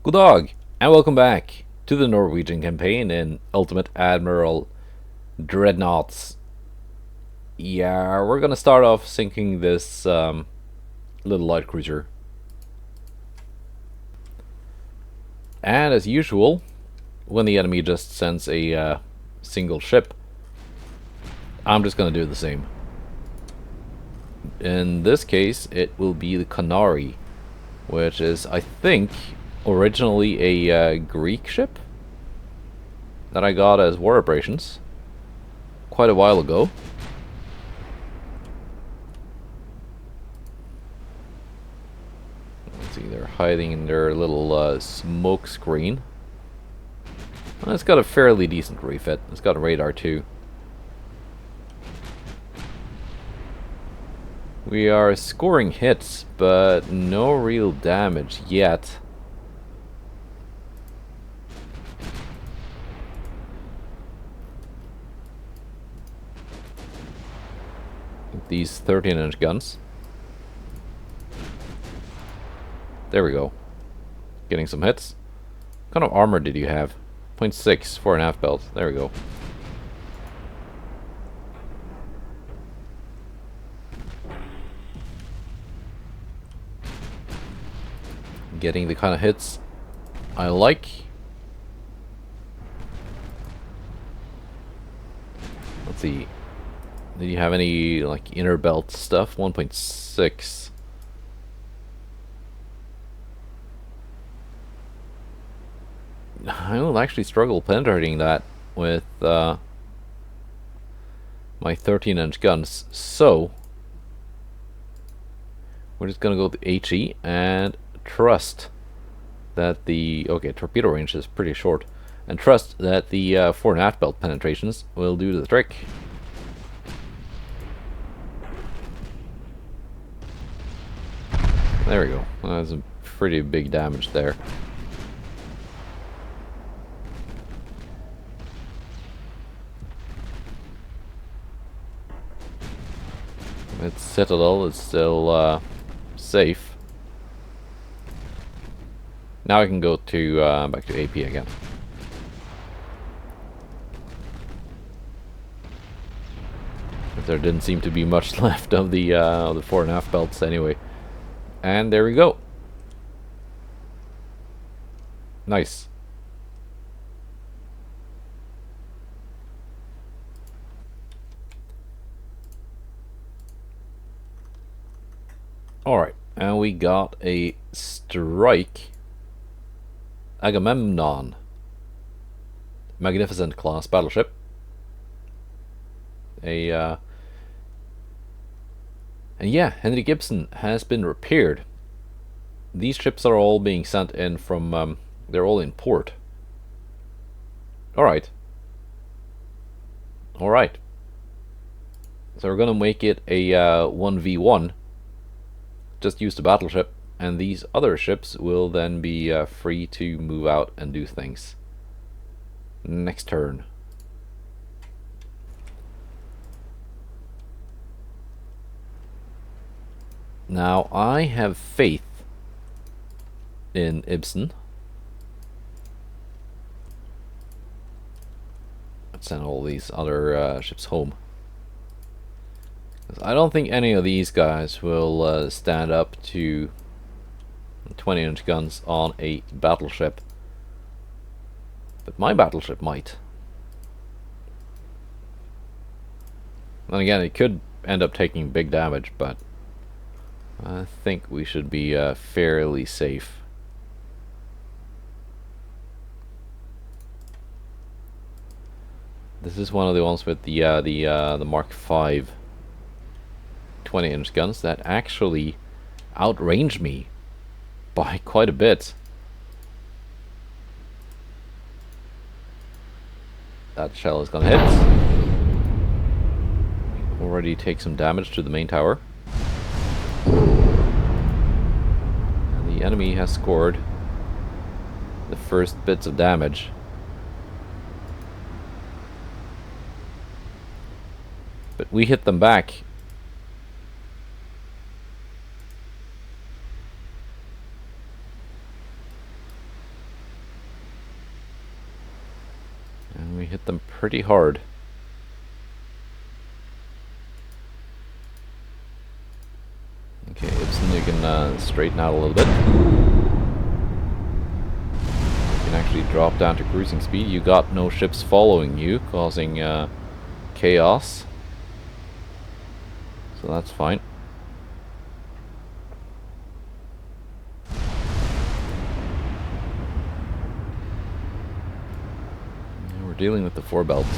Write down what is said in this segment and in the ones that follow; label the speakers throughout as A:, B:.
A: Good dog, and welcome back to the Norwegian campaign in Ultimate Admiral Dreadnoughts. Yeah, we're gonna start off sinking this little light cruiser. And as usual, when the enemy just sends a single ship, I'm just gonna do the same. In this case, it will be the Convoy, which is, I think, originally a Greek ship that I got as war operations quite a while ago. Let's see, they're hiding in their little smoke screen. Well, it's got a fairly decent refit. It's got a radar too. We are scoring hits, but no real damage yet. These 13-inch guns. There we go. Getting some hits. What kind of armor did you have? 0.6, 4.5 belt. There we go. Getting the kind of hits I like. Let's see. Did you have any like inner belt stuff? 1.6. I will actually struggle penetrating that with my 13-inch guns. So we're just gonna go with HE and trust that the torpedo range is pretty short, and trust that the 4.5 belt penetrations will do the trick. There we go. That's a pretty big damage there. Its citadel is still safe. Now I can go to back to AP again. But there didn't seem to be much left of the 4.5 belts anyway. And there we go. Nice. Alright, and we got a strike Agamemnon. Magnificent class battleship. And yeah, Henry Gibson has been repaired. These ships are all being sent in from, they're all in port. Alright. Alright. So we're gonna make it a 1v1. Just use the battleship, and these other ships will then be free to move out and do things. Next turn. Now, I have faith in Ibsen. Let's send all these other ships home. I don't think any of these guys will stand up to 20-inch guns on a battleship. But my battleship might. And again, it could end up taking big damage, but I think we should be fairly safe. This is one of the ones with the Mark V 20-inch guns that actually outrange me by quite a bit. That shell is gonna hit. Already take some damage to the main tower. And the enemy has scored the first bits of damage. But we hit them back. hit them pretty hard. Okay, Ibsen, you can straighten out a little bit. You can actually drop down to cruising speed. You got no ships following you, causing chaos. So that's fine. And we're dealing with the four belts.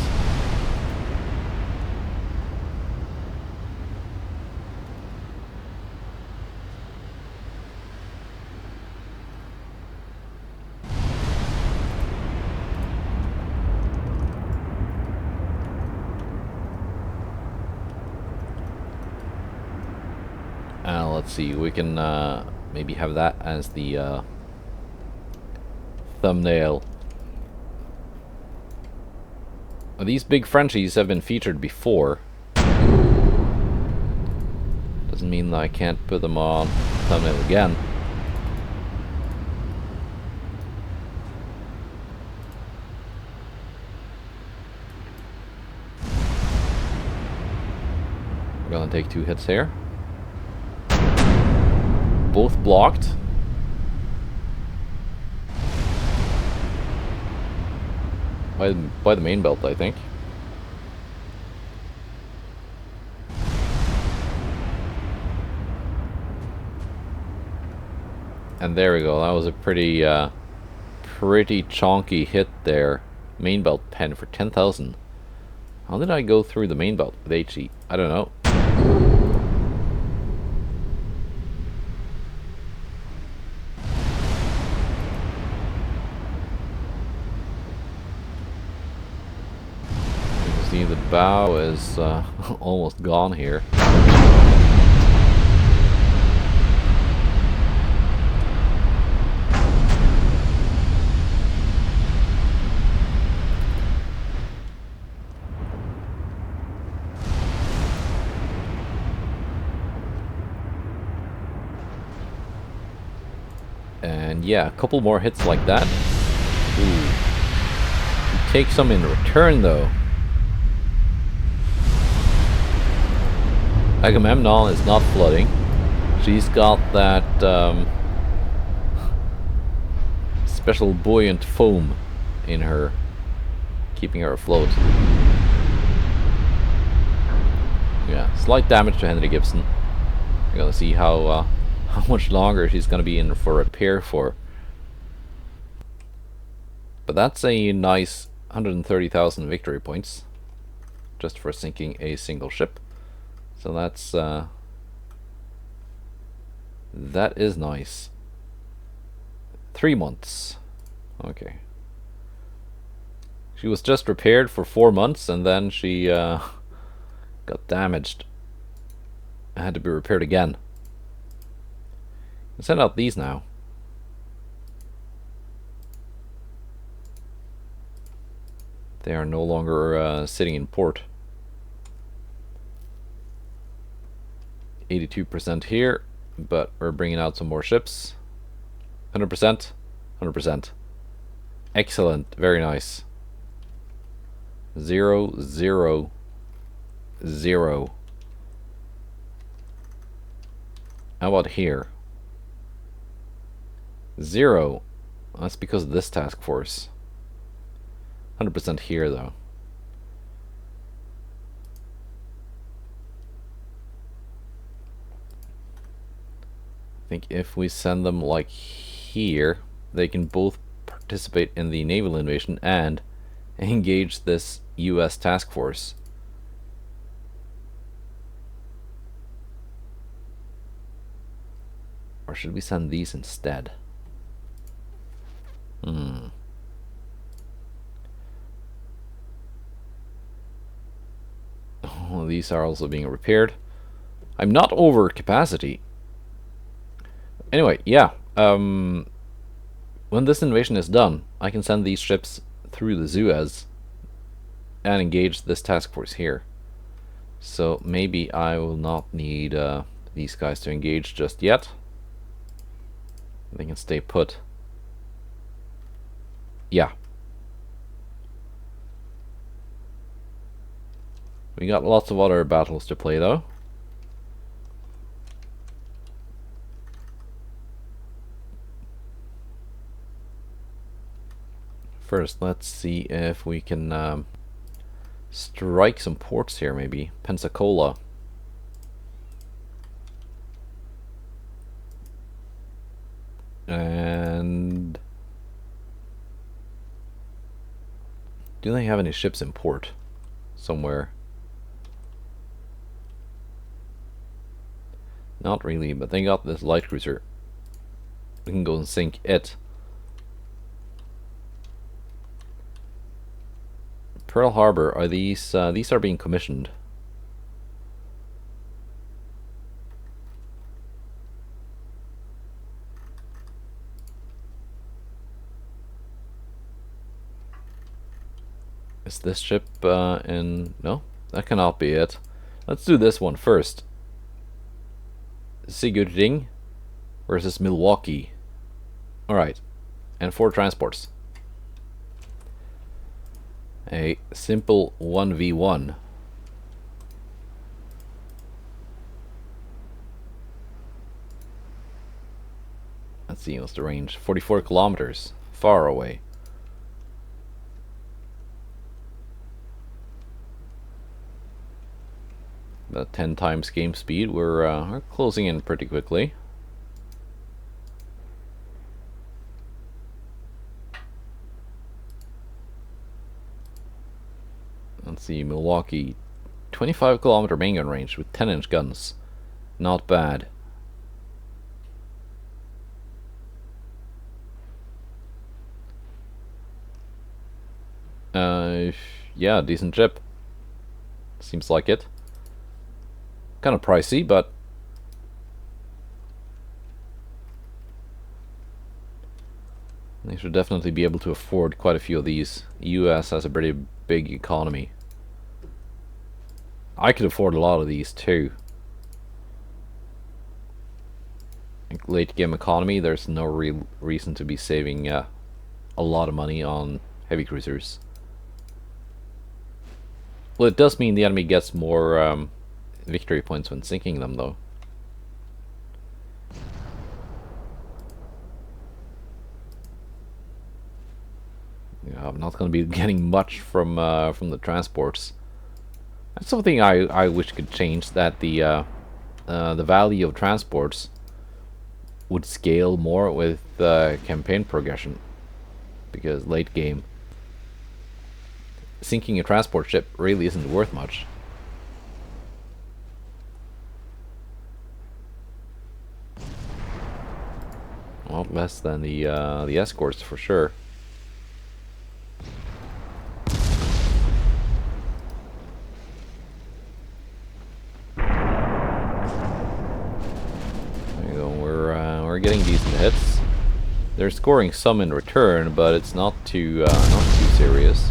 A: Let's see, we can maybe have that as the thumbnail. These big Frenchies have been featured before. Doesn't mean that I can't put them on thumbnail again. We're gonna take 2 hits here. Both blocked. By the main belt, I think. And there we go. That was a pretty chonky hit there. Main belt pen for 10,000. How did I go through the main belt with HE? I don't know. The bow is almost gone here. And yeah, a couple more hits like that. Ooh. You take some in return though. Agamemnon is not flooding. She's got that special buoyant foam in her, keeping her afloat. Yeah, slight damage to Henry Gibson. We're gonna see how much longer she's gonna be in for repair for. But that's a nice 130,000 victory points, just for sinking a single ship. So that's that is nice. 3 months. Okay. She was just repaired for 4 months and then she got damaged. It had to be repaired again. I'll send out these now. They are no longer sitting in port. 82% here, but we're bringing out some more ships. 100%, 100%. Excellent, very nice. 0, 0, 0. How about here? 0. That's because of this task force. 100% here though. I think if we send them like here, they can both participate in the naval invasion and engage this US task force. Or should we send these instead? Oh, these are also being repaired. I'm not over capacity. Anyway, yeah. When this invasion is done, I can send these ships through the Suez and engage this task force here. So maybe I will not need these guys to engage just yet. They can stay put. Yeah. We got lots of other battles to play though. First, let's see if we can strike some ports here, maybe. Pensacola. And do they have any ships in port somewhere? Not really, but they got this light cruiser. We can go and sink it. Pearl Harbor, are these are being commissioned. Is this ship in... No, that cannot be it. Let's do this one first. Sigurding versus Milwaukee. Alright, and 4 transports. A simple 1v1. Let's see, what's the range? 44 kilometers. Far away. About 10 times game speed. We're closing in pretty quickly. Let's see, Milwaukee, 25 kilometer main gun range with 10-inch guns. Not bad. Yeah, decent ship. Seems like it. Kind of pricey, but they should definitely be able to afford quite a few of these. US has a pretty big economy. I could afford a lot of these too. Like late game economy, there's no real reason to be saving a lot of money on heavy cruisers. Well, it does mean the enemy gets more victory points when sinking them, though. Yeah, I'm not going to be getting much from the transports. That's something I wish could change. That the value of transports would scale more with campaign progression, because late game sinking a transport ship really isn't worth much. Well, less than the escorts for sure. There you go. We're getting decent hits. They're scoring some in return, but it's not too serious.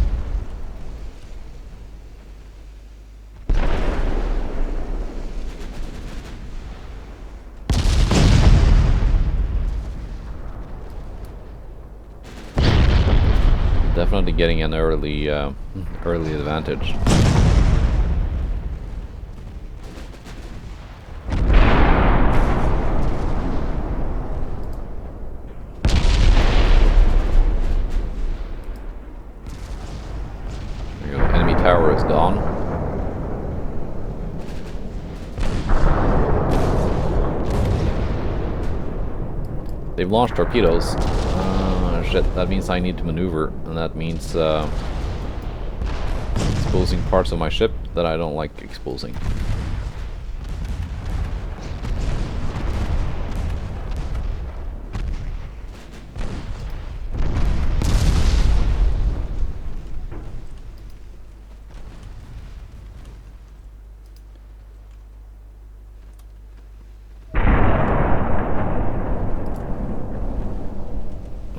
A: Definitely getting an early advantage. There you go. Enemy tower is gone. They've launched torpedoes. Shit, that means I need to maneuver, and that means exposing parts of my ship that I don't like exposing.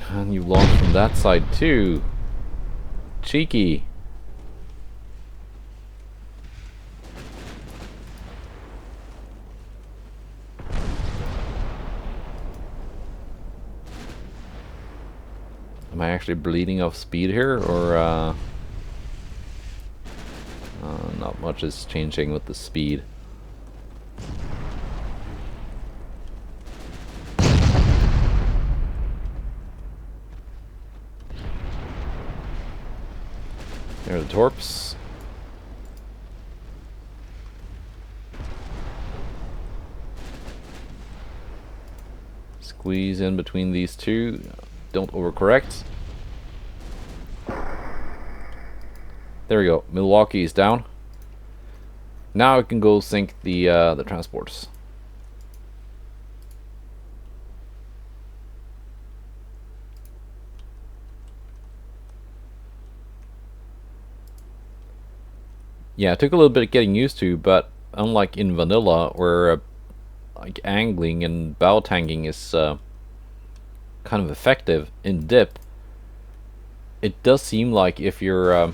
A: And you launched from that side too. Cheeky. Am I actually bleeding off speed here, or not much is changing with the speed. There are the torps. Squeeze in between these two. Don't overcorrect. There we go. Milwaukee is down. Now I can go sink the transports. Yeah, it took a little bit of getting used to, but unlike in vanilla, where like angling and bow tanking is kind of effective in dip, it does seem like if you're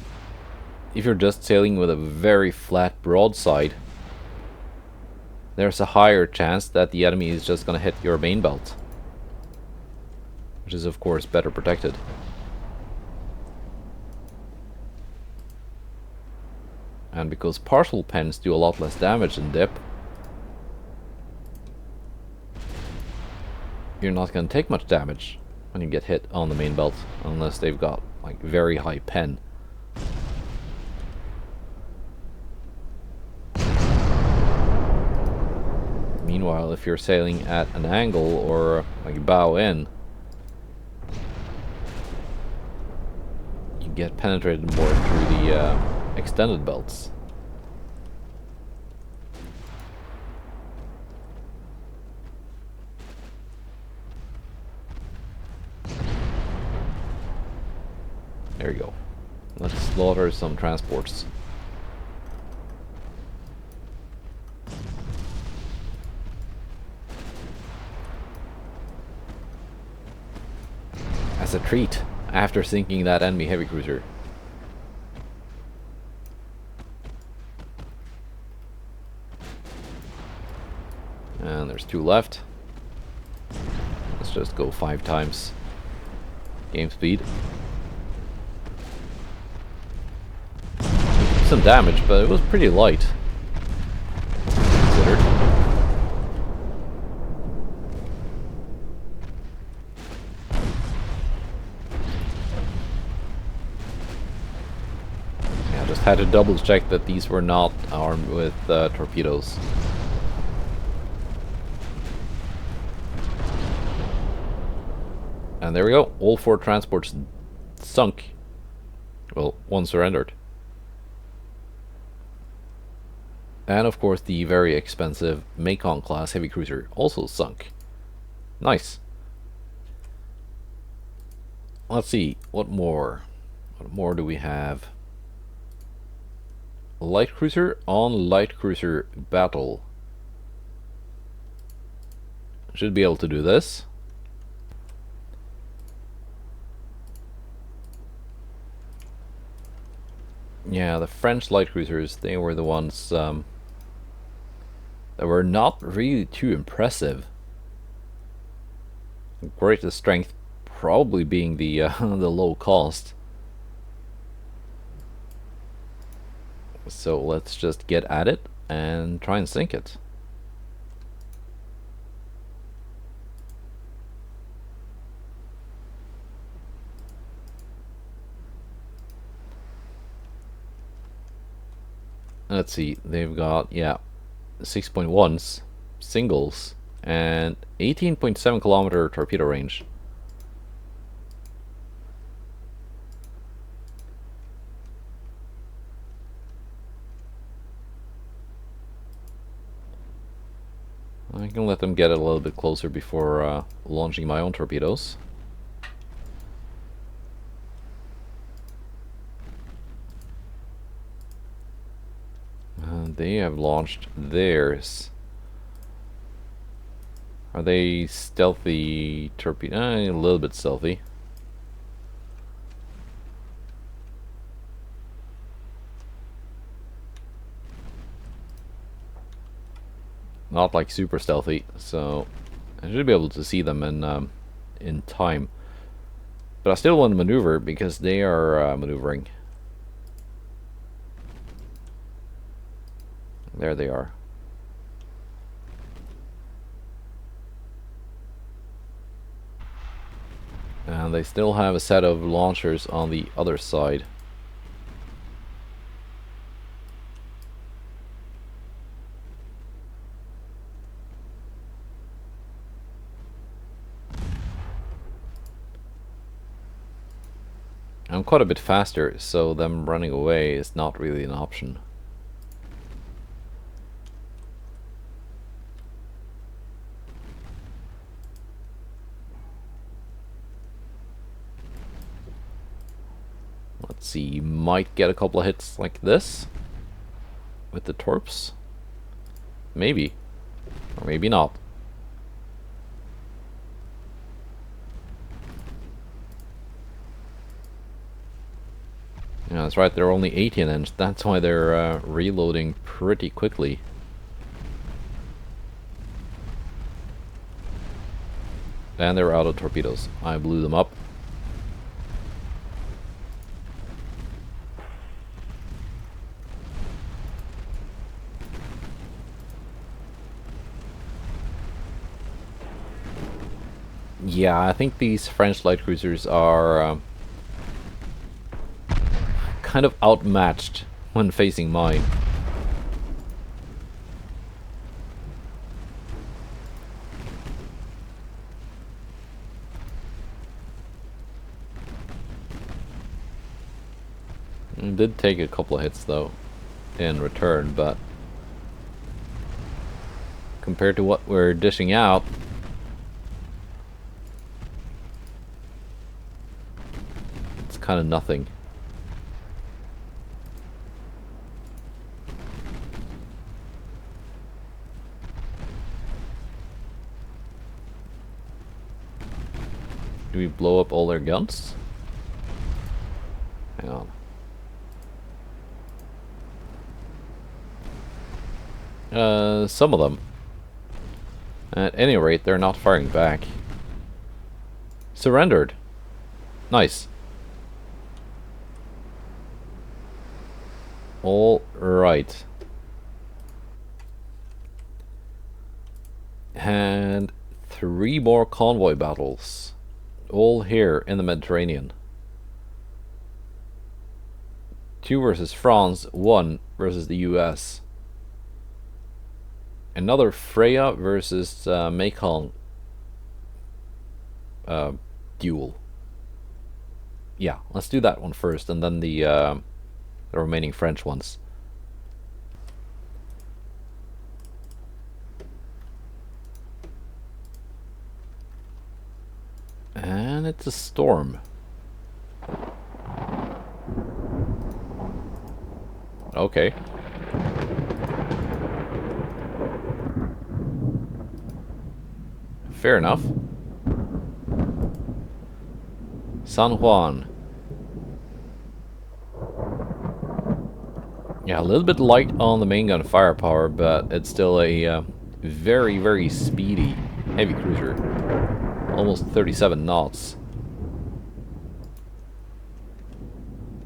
A: just sailing with a very flat broadside, there's a higher chance that the enemy is just gonna hit your main belt, which is of course better protected. And because partial pens do a lot less damage in dip, you're not going to take much damage when you get hit on the main belt, unless they've got like very high pen. Meanwhile, if you're sailing at an angle or like bow in, you get penetrated more through the extended belts. There you go. Let's slaughter some transports. As a treat, after sinking that enemy heavy cruiser. And there's 2 left. Let's just go 5 times game speed. Some damage, but it was pretty light considered. Yeah, just had to double check that these were not armed with torpedoes. And there we go, all 4 transports sunk. Well, 1 surrendered. And of course the very expensive Macon class heavy cruiser also sunk. Nice. Let's see, what more? What more do we have? Light cruiser on light cruiser battle. Should be able to do this. Yeah, the French light cruisers, they were the ones that were not really too impressive. Greatest strength probably being the the low cost. So let's just get at it and try and sink it. Let's see, they've got, yeah, 6.1s, singles, and 18.7 kilometer torpedo range. I can let them get it a little bit closer before launching my own torpedoes. They have launched theirs. Are they stealthy torpedo? A little bit stealthy. Not like super stealthy, so I should be able to see them in time. But I still want to maneuver because they are maneuvering. There they are. And they still have a set of launchers on the other side. I'm quite a bit faster, so them running away is not really an option. Let's see, might get a couple of hits like this with the torps. Maybe. Or maybe not. Yeah, that's right, they're only 18-inch. That's why they're reloading pretty quickly. And they're out of torpedoes. I blew them up. Yeah, I think these French light cruisers are kind of outmatched when facing mine. It did take a couple of hits though in return, but compared to what we're dishing out, it's kind of nothing. Do we blow up all their guns? Hang on. Some of them. At any rate, they're not firing back. Surrendered. Nice. All right. And 3 more convoy battles. All here in the Mediterranean. 2 versus France, 1 versus the US. Another Freya versus Mekong duel. Yeah, let's do that one first, and then the remaining French ones. And it's a storm. Okay. Fair enough. San Juan. Yeah, a little bit light on the main gun firepower, but it's still a very, very speedy heavy cruiser. Almost 37 knots.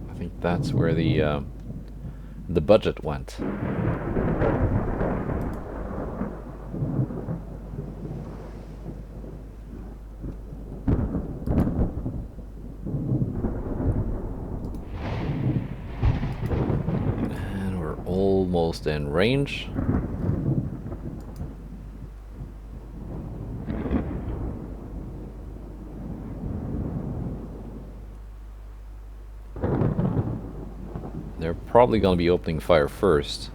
A: I think that's where the budget went. And we're almost in range. They're probably going to be opening fire first.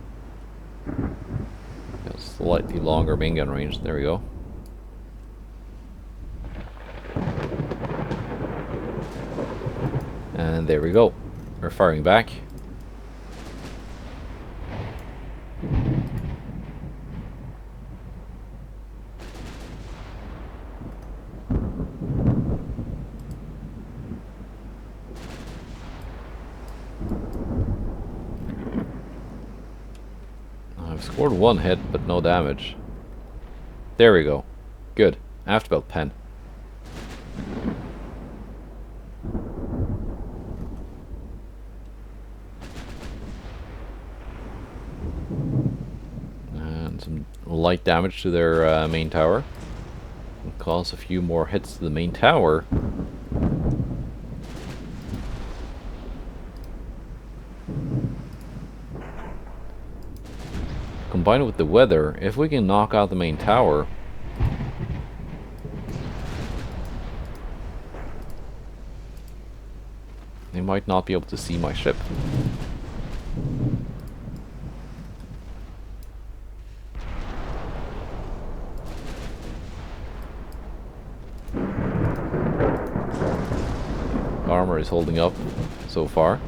A: Got slightly longer main gun range. There we go. And there we go. We're firing back. Scored 1 hit, but no damage. There we go. Good. Afterbelt pen. slight damage to their main tower. And cause a few more hits to the main tower. Combined with the weather, if we can knock out the main tower, they might not be able to see my ship. Armor is holding up so far.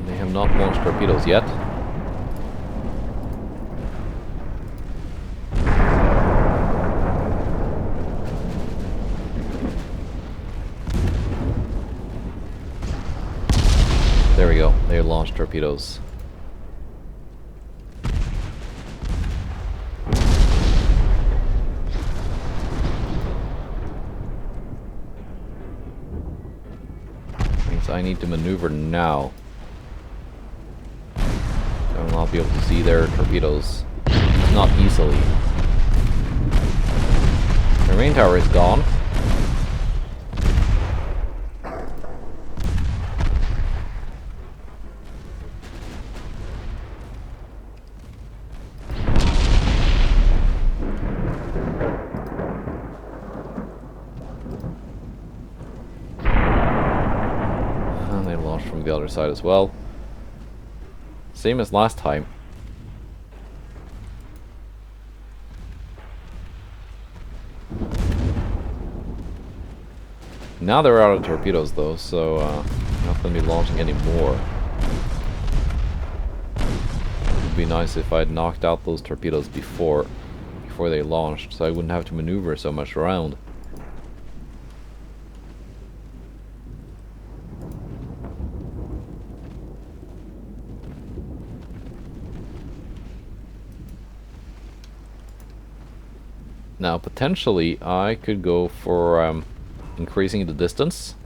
A: They have not launched torpedoes yet. There we go, they launched torpedoes. Means I need to maneuver now. I will not be able to see their torpedoes. Not easily. Their main tower is gone. From the other side as well. Same as last time. Now they're out of torpedoes though, so not going to be launching any more. It would be nice if I'd knocked out those torpedoes before they launched, so I wouldn't have to maneuver so much around. Now, potentially, I could go for increasing the distance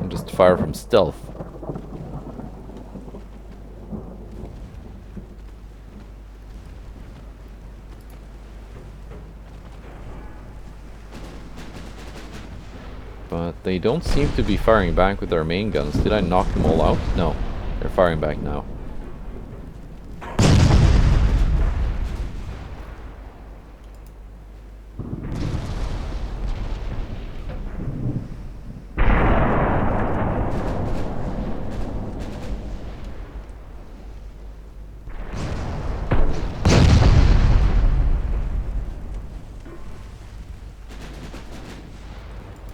A: and just fire from stealth. But they don't seem to be firing back with their main guns. Did I knock them all out? No, they're firing back now.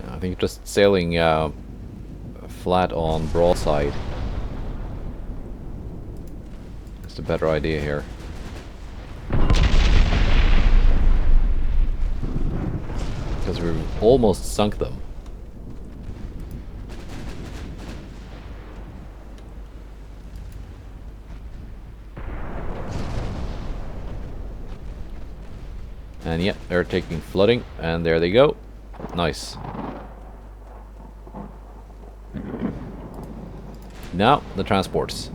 A: I think just sailing flat on broadside is the better idea here. Because we've almost sunk them. And yeah, they're taking flooding, and there they go. Nice. Now, the transports.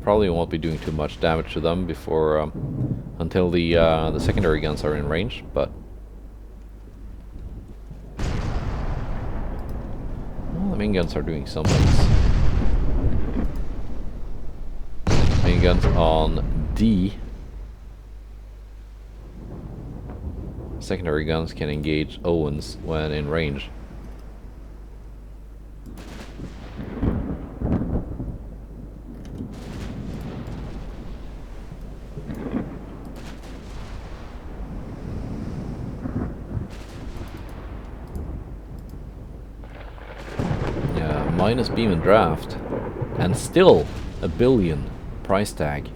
A: Probably won't be doing too much damage to them before until the secondary guns are in range, but well, the main guns are doing some things. Main guns on D. Secondary guns can engage Owens when in range. Minus beam and draft, and still 1 billion. price tag.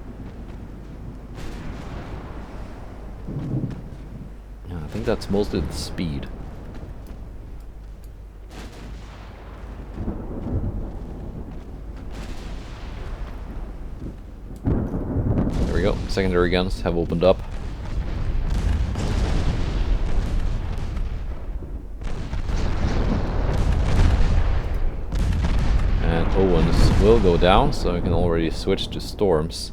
A: Yeah, I think that's mostly the speed. There we go. Secondary guns have opened up. And Owens will go down, so I can already switch to Storms.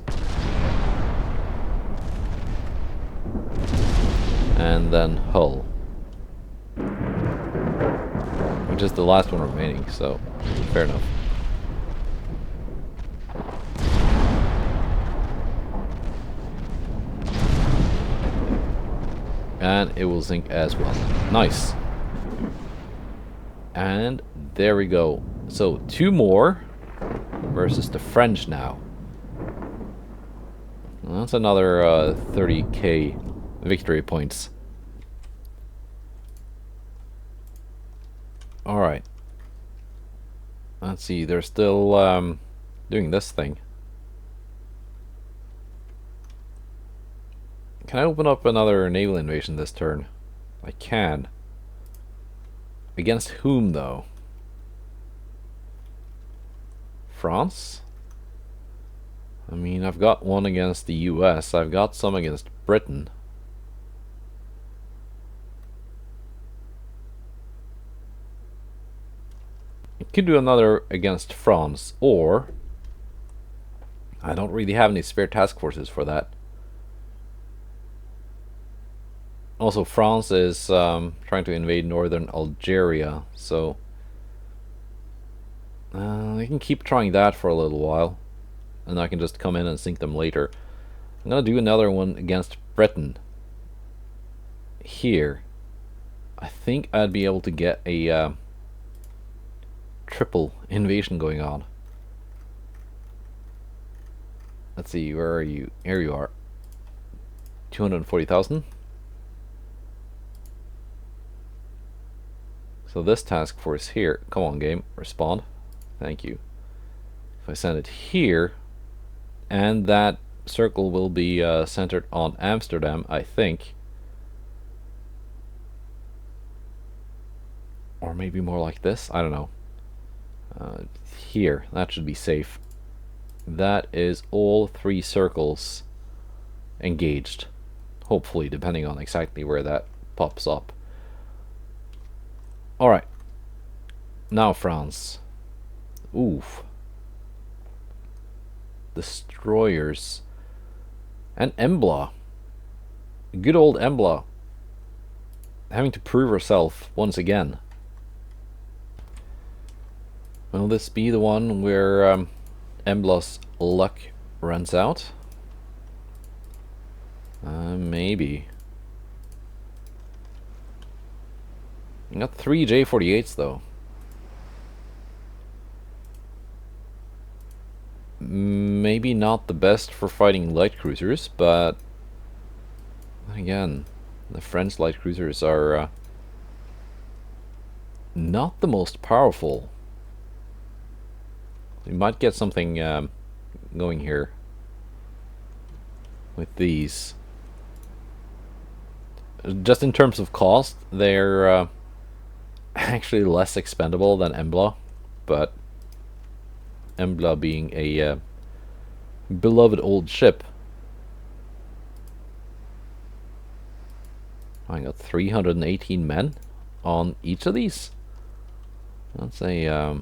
A: And then Hull. Which is the last one remaining, so fair enough. And it will sink as well. Nice. And there we go. So 2 more versus the French now. Well, that's another 30k victory points. Alright. Let's see, they're still doing this thing. Can I open up another naval invasion this turn? I can. Against whom, though? France? I mean, I've got one against the US. I've got some against Britain. I could do another against France, or I don't really have any spare task forces for that. Also, France is trying to invade northern Algeria, so they can keep trying that for a little while, and I can just come in and sink them later. I'm gonna do another one against Britain. Here, I think I'd be able to get a triple invasion going on. Let's see, where are you? Here you are. 240,000. So this task force here, come on game, respond. Thank you. If I send it here, and that circle will be centered on Amsterdam, I think. Or maybe more like this, I don't know. Here, that should be safe. That is all 3 circles engaged. Hopefully, depending on exactly where that pops up. Alright. Now France. Oof. Destroyers. And Embla. Good old Embla. Having to prove herself once again. Will this be the one where Embla's luck runs out? Maybe. I got 3 J48s though. Maybe not the best for fighting light cruisers, but again, the French light cruisers are not the most powerful. We might get something going here with these. Just in terms of cost, they're actually less expendable than Embla, but Embla being a beloved old ship. I got 318 men on each of these. That's a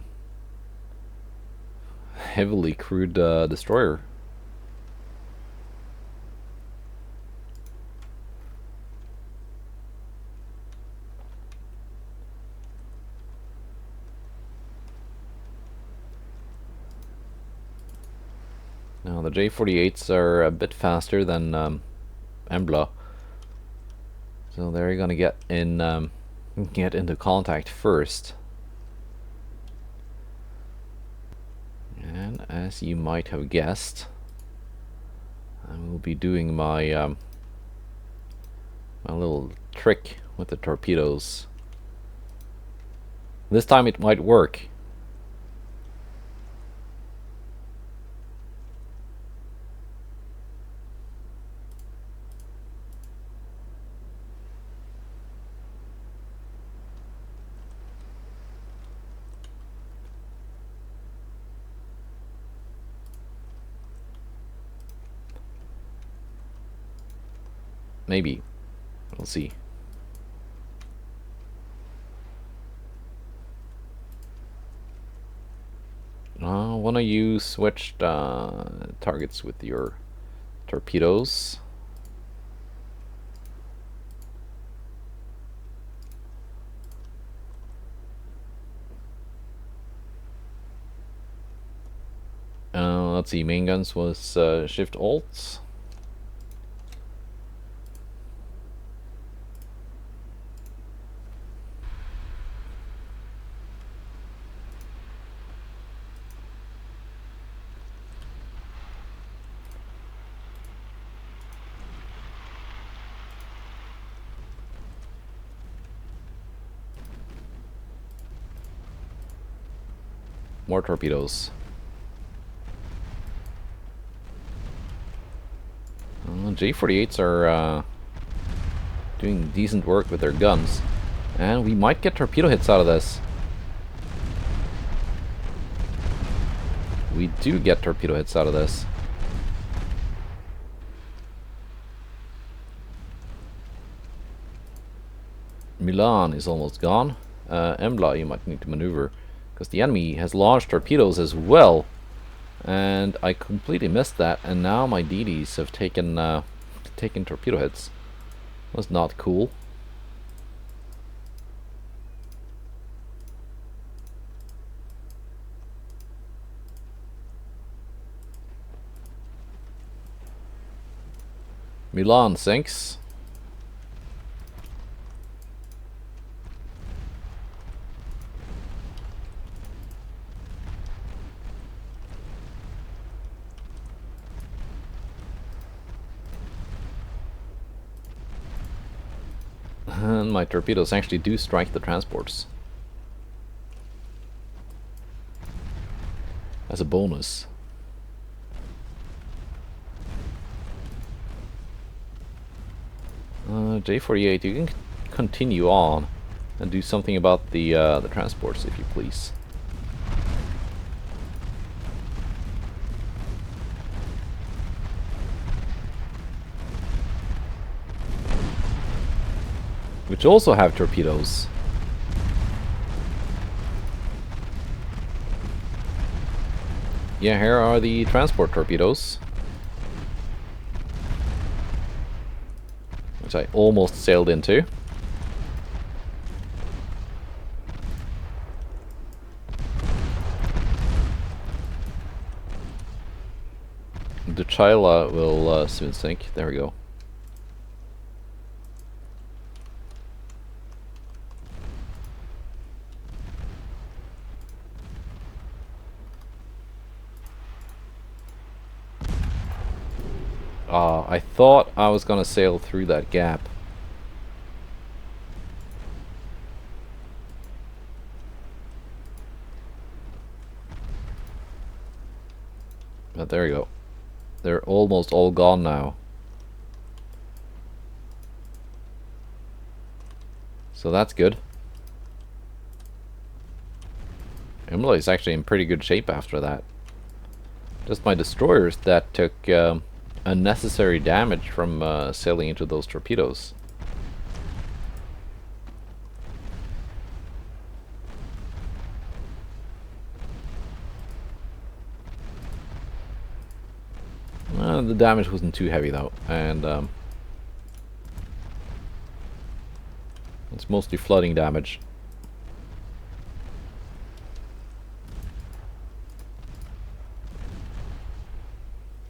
A: heavily crewed destroyer. Now the J48s are a bit faster than Embla, so they're gonna get into contact first. And as you might have guessed, I will be doing my my little trick with the torpedoes. This time it might work. Maybe. We'll see. Why don't you switch targets with your torpedoes? Let's see, main guns was shift alt. More torpedoes. J-48s are doing decent work with their guns. And we might get torpedo hits out of this. We do get torpedo hits out of this. Milan is almost gone. Embla, you might need to maneuver, because the enemy has launched torpedoes as well. And I completely missed that, and now my DDs have taken torpedo hits. That's not cool. Milan sinks. And my torpedoes actually do strike the transports. As a bonus. J-48, you can continue on and do something about the transports, if you please. Which also have torpedoes. Yeah, here are the transport torpedoes. Which I almost sailed into. The Chila will soon sink. There we go. I thought I was gonna sail through that gap. But there you go. They're almost all gone now. So that's good. Emily is actually in pretty good shape after that. Just my destroyers that took unnecessary damage from sailing into those torpedoes. The damage wasn't too heavy though, and it's mostly flooding damage.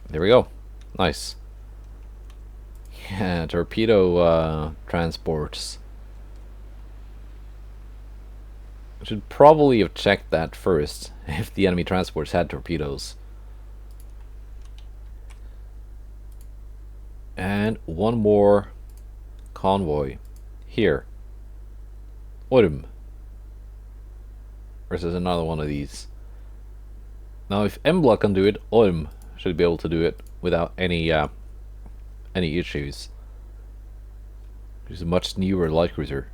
A: There we go. Nice. Yeah, torpedo transports. I should probably have checked that first, if the enemy transports had torpedoes. And one more convoy. Here. Orm. Versus another one of these. Now if Embla can do it, Orm should be able to do it without any issues. It's a much newer light cruiser.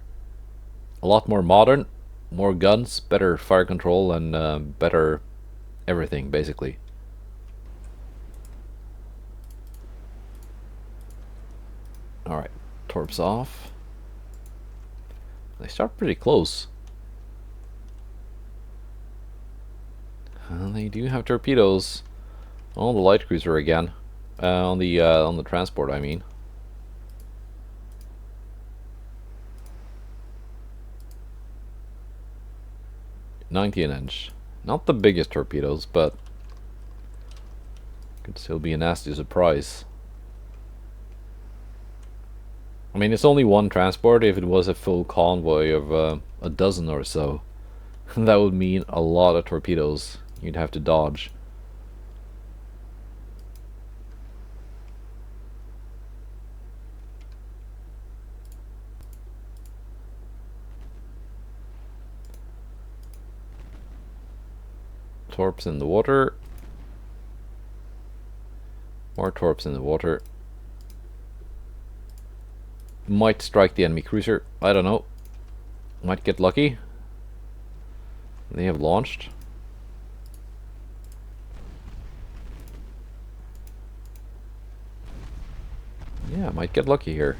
A: A lot more modern, more guns, better fire control, and better everything, basically. Alright. Torps off. They start pretty close. And they do have torpedoes on the light cruiser again. On the transport, I mean. "19" Not the biggest torpedoes, but could still be a nasty surprise. I mean, it's only one transport. If it was a full convoy of a dozen or so, that would mean a lot of torpedoes you'd have to dodge. Torps in the water. More torps in the water. Might strike the enemy cruiser. I don't know. Might get lucky. They have launched. Yeah, might get lucky here.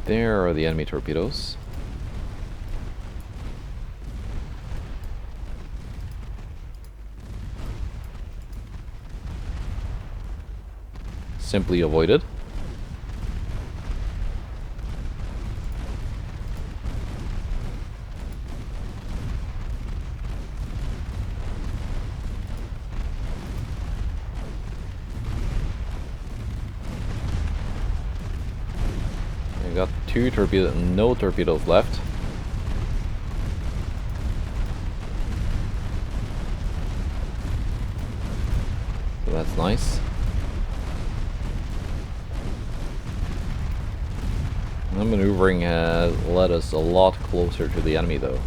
A: There are the enemy torpedoes. Simply avoided. I got two torpedoes, no torpedoes left. So that's nice. The maneuvering has led us a lot closer to the enemy, though.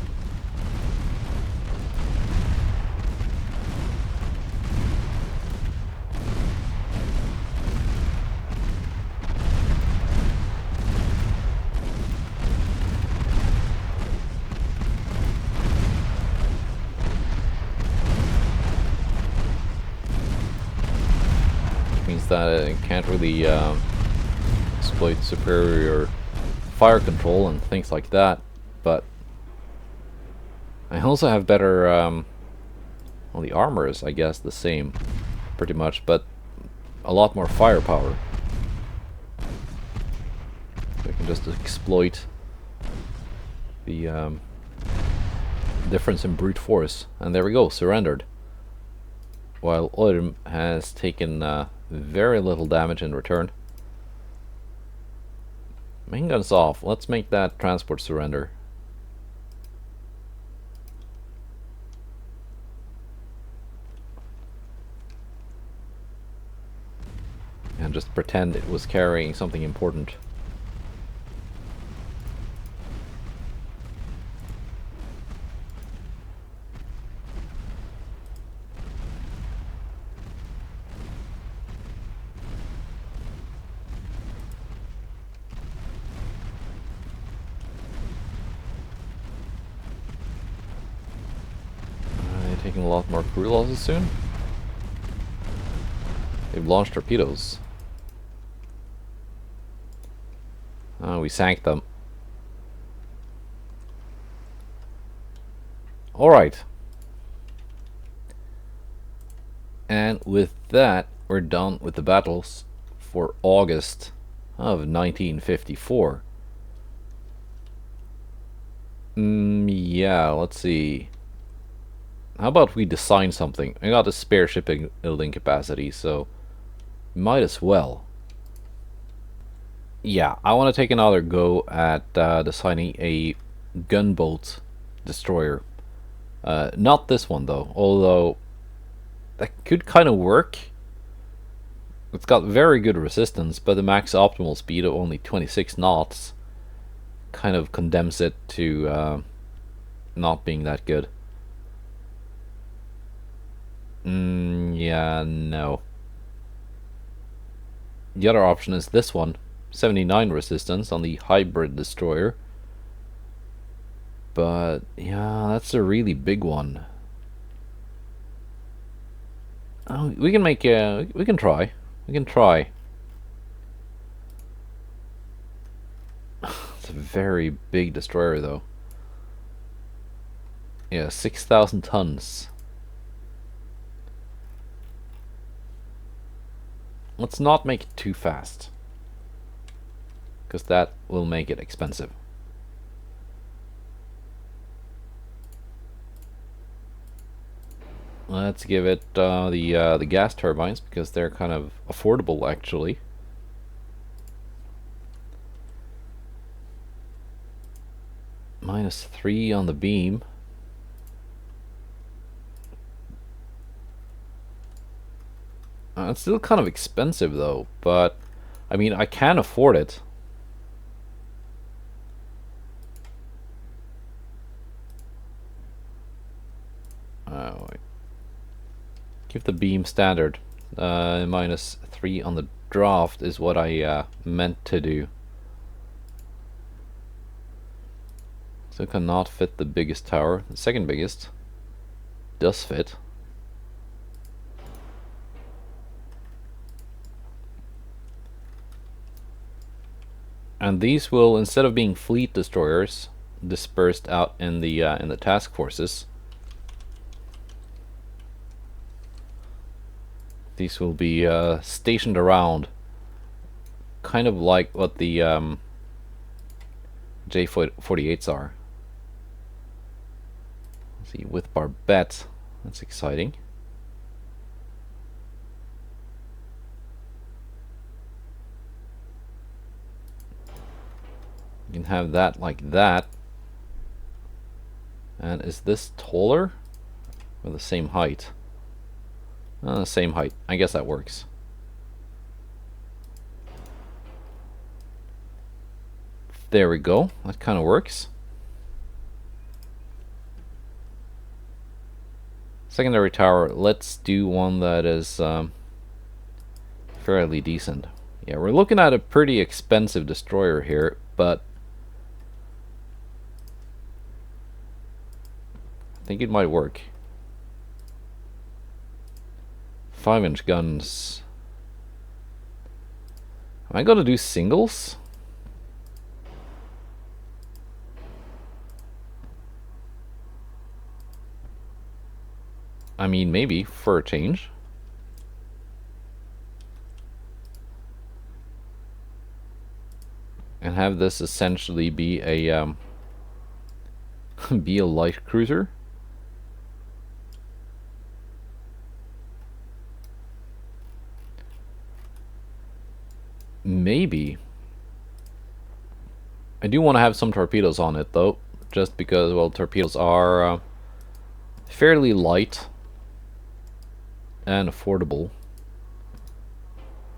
A: Which means that it can't really exploit superior fire control and things like that, but I also have better well, the armor is, I guess, the same pretty much, but a lot more firepower, so I can just exploit the difference in brute force. And there we go, surrendered, while Orm has taken very little damage in return. Main guns off. Let's make that transport surrender. And just pretend it was carrying something important. Taking a lot more crew losses soon. They've launched torpedoes. Oh, we sank them. Alright. And with that, we're done with the battles for August of 1954. Yeah, let's see. How about we design something? I got a spare shipping building capacity, so might as well. Yeah, I want to take another go at designing a gunboat destroyer. Not this one though, although that could kind of work. It's got very good resistance, but the max optimal speed of only 26 knots kind of condemns it to not being that good. Yeah, no. The other option is this one, 79 resistance on the hybrid destroyer. but yeah, that's a really big one. Oh, we can make we can try. We can try. It's a very big destroyer though. Yeah, 6,000 tons. Let's not make it too fast, because that will make it expensive. Let's give it the gas turbines, because they're kind of affordable actually. -3 on the beam. It's still kind of expensive though, but I mean, I can afford it. Wait. Give the beam standard. -3 on the draft is what I meant to do. So it cannot fit the biggest tower. The second biggest does fit. And these will, instead of being fleet destroyers dispersed out in the task forces, these will be stationed around, kind of like what the J-48s are. Let's see, with Barbette, that's exciting. You can have that like that. And is this taller or the same height? Same height. I guess that works. There we go. That kind of works. Secondary tower. Let's do one that is fairly decent. Yeah, we're looking at a pretty expensive destroyer here, but I think it might work. 5-inch guns. Am I gonna do singles? I mean, maybe for a change. And have this essentially be a be a light cruiser. Maybe. I do want to have some torpedoes on it though, just because, well, torpedoes are fairly light and affordable,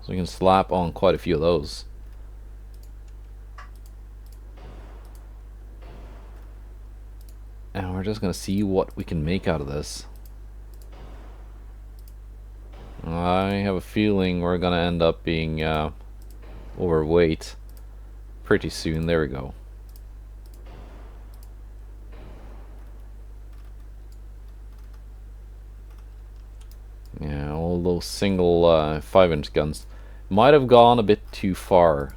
A: so we can slap on quite a few of those. And we're just gonna see what we can make out of this. I have a feeling we're gonna end up being overweight pretty soon. There we go. Yeah, all those single 5-inch guns might have gone a bit too far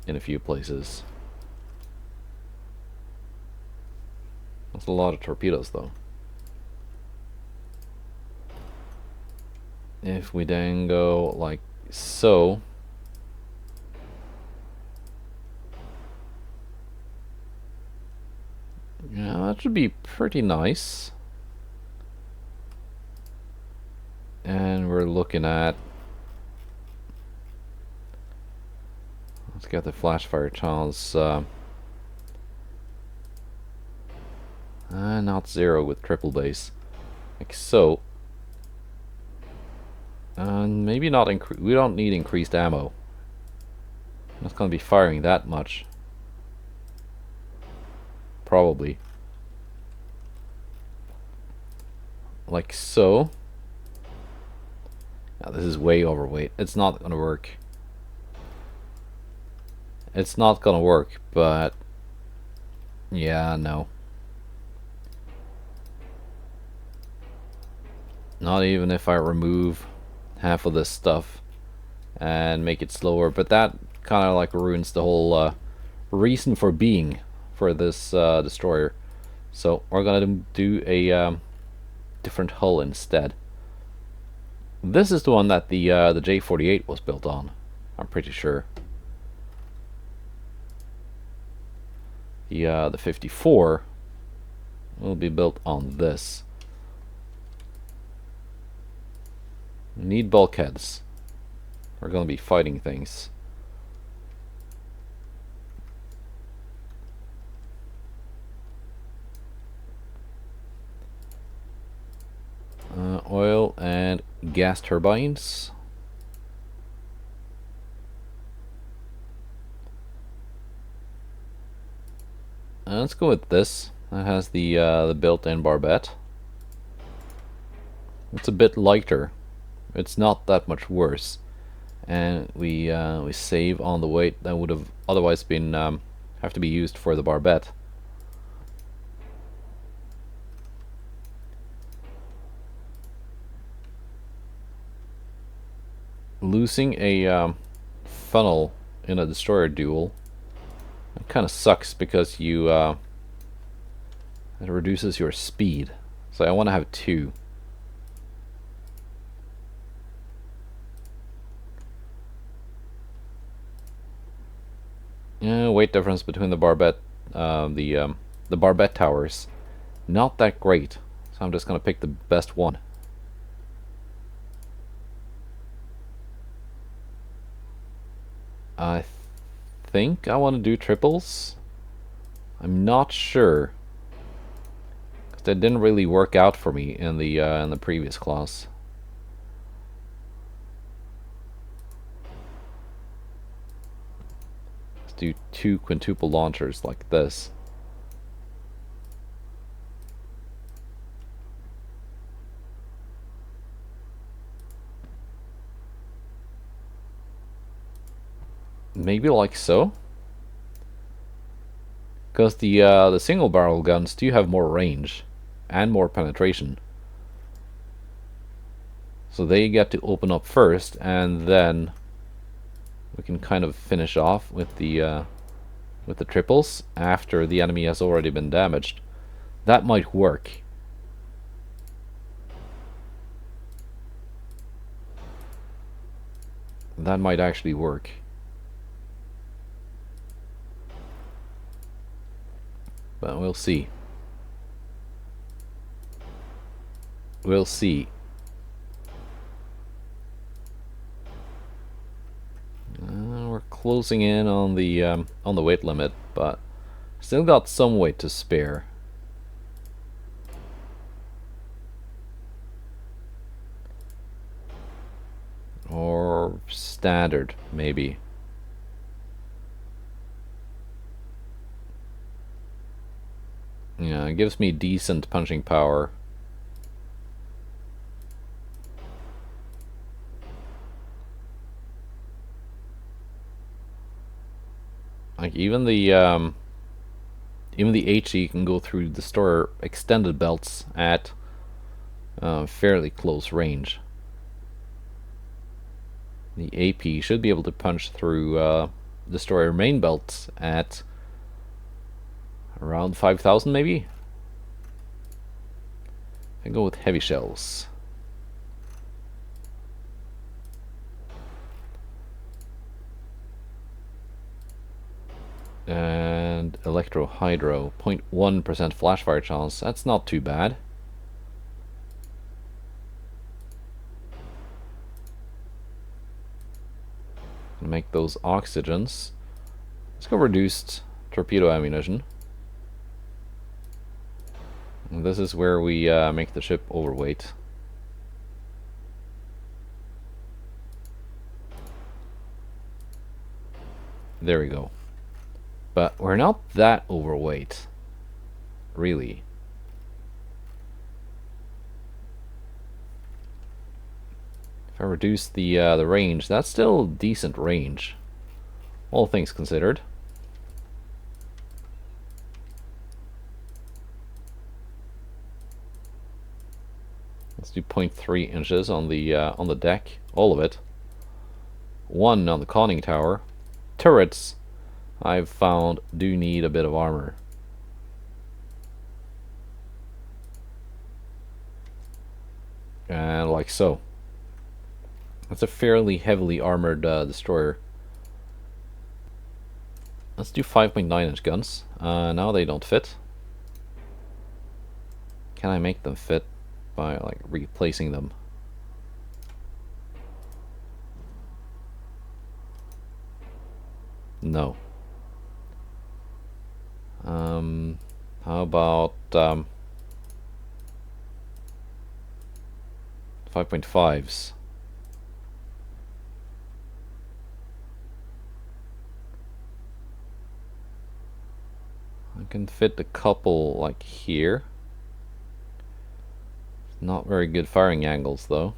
A: in a few places. That's a lot of torpedoes though. If we then go like so, yeah, that should be pretty nice. And we're looking at, let's get the flash fire channels not 0 with triple base, like so. And maybe not we don't need increased ammo. I'm not going to be firing that much. Probably. Like so. Now, this is way overweight. It's not going to work. It's not going to work, but Yeah, no. Not even if I remove half of this stuff and make it slower, but that kind of like ruins the whole reason for being for this destroyer. So we're gonna do a different hull instead. This is the one that the J-48 was built on, I'm pretty sure. The 54 will be built on this. We need bulkheads. We're gonna be fighting things. Oil and gas turbines. Let's go with this. That has the built-in barbette. It's a bit lighter. It's not that much worse, and we save on the weight that would have otherwise been have to be used for the barbette. Losing a funnel in a destroyer duel, it kind of sucks because you it reduces your speed. So I want to have two. Yeah, weight difference between the barbette, the barbette towers, not that great. So I'm just gonna pick the best one. I think I want to do triples. I'm not sure, because that didn't really work out for me in the previous class. Let's do two quintuple launchers like this. Maybe like so. Because the single barrel guns do have more range and more penetration. So they get to open up first, and then we can kind of finish off with the triples after the enemy has already been damaged. That might work. That might actually work. But we'll see. We'll see. We're closing in on the weight limit, but still got some weight to spare. Or standard, maybe. Yeah, it gives me decent punching power. Like even the HE can go through the store extended belts at fairly close range. The AP should be able to punch through destroyer main belts at around 5,000 maybe? I go with heavy shells. And electro hydro, 0.1% flash fire chance. That's not too bad. Make those oxygens. Let's go reduced torpedo ammunition. And this is where we make the ship overweight. There we go. But we're not that overweight, really. If I reduce the range, that's still decent range, all things considered. Let's do 0.3 inches on the deck, all of it. 1 on the conning tower. Turrets, I've found, do need a bit of armor. And like so. That's a fairly heavily armored destroyer. Let's do 5.9-inch guns. Now they don't fit. Can I make them fit by like replacing them? No. How about 5.5s? I can fit a couple like here. Not very good firing angles though.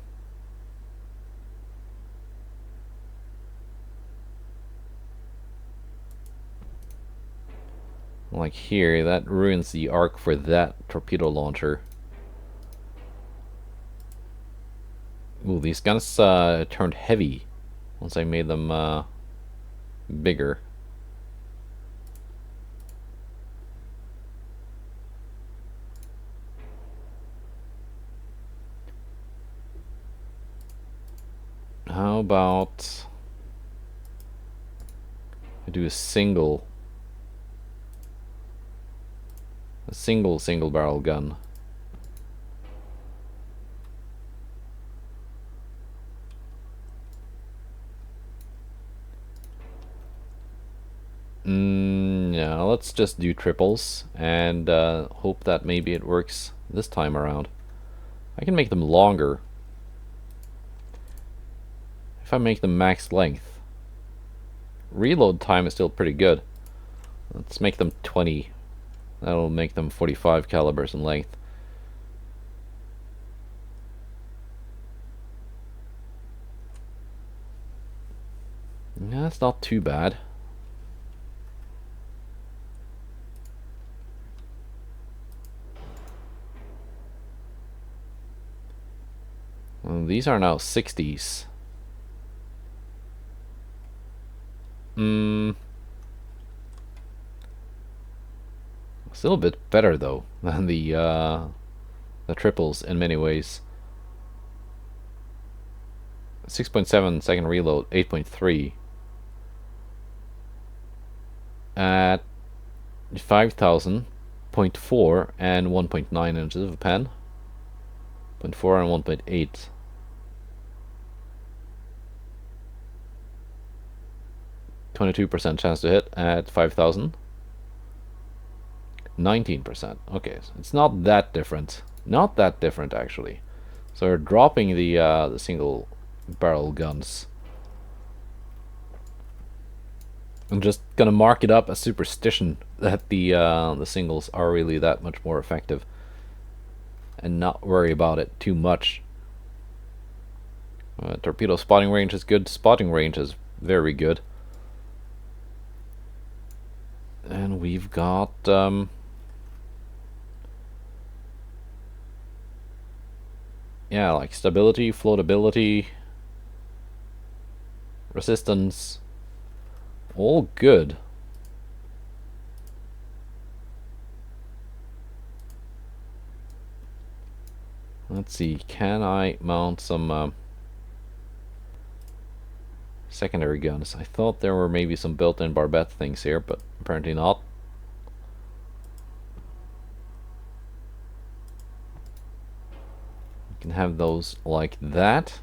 A: Like here, that ruins the arc for that torpedo launcher. Ooh, these guns turned heavy once I made them bigger. How about I do a single barrel gun? Yeah, let's just do triples and hope that maybe it works this time around. I can make them longer if I make them max length. Reload time is still pretty good. Let's make them 20. That'll make them 45 calibers in length. Yeah, that's not too bad. Well, these are now 60s. Still a bit better though than the triples in many ways. 6.7 second reload, 8.3 at 5,000, 0.4 and 1.9 inches of a pen, 0.4 and 1.8. %, chance to hit at 5,000. 19%. Okay, so it's not that different. Not that different actually. So we're dropping the single barrel guns. I'm just gonna mark it up as superstition that the singles are really that much more effective, and not worry about it too much. Torpedo spotting range is good. Spotting range is very good. And we've got yeah, like stability, floatability, resistance, all good. Let's see, can I mount some secondary guns? I thought there were maybe some built-in barbette things here, but apparently not. You can have those like that.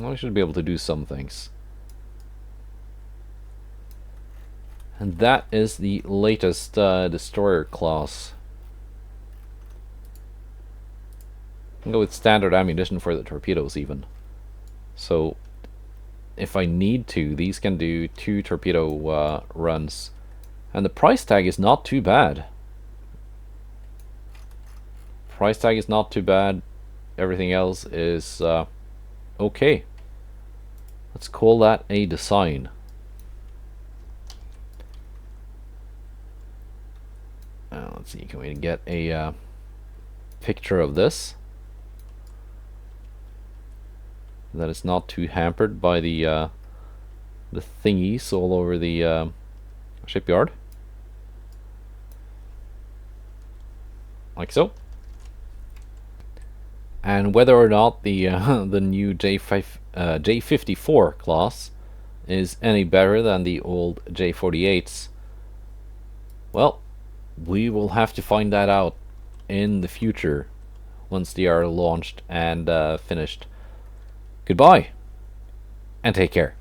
A: I should be able to do some things. And that is the latest destroyer class. I can go with standard ammunition for the torpedoes even. So if I need to, these can do 2 torpedo runs. And the price tag is not too bad. Price tag is not too bad. Everything else is okay. Let's call that a design. Let's see, can we get a picture of this? That it's not too hampered by the thingies all over the shipyard. Like so. And whether or not the the new J54 class is any better than the old J48s, well, we will have to find that out in the future once they are launched and finished. Goodbye, and take care.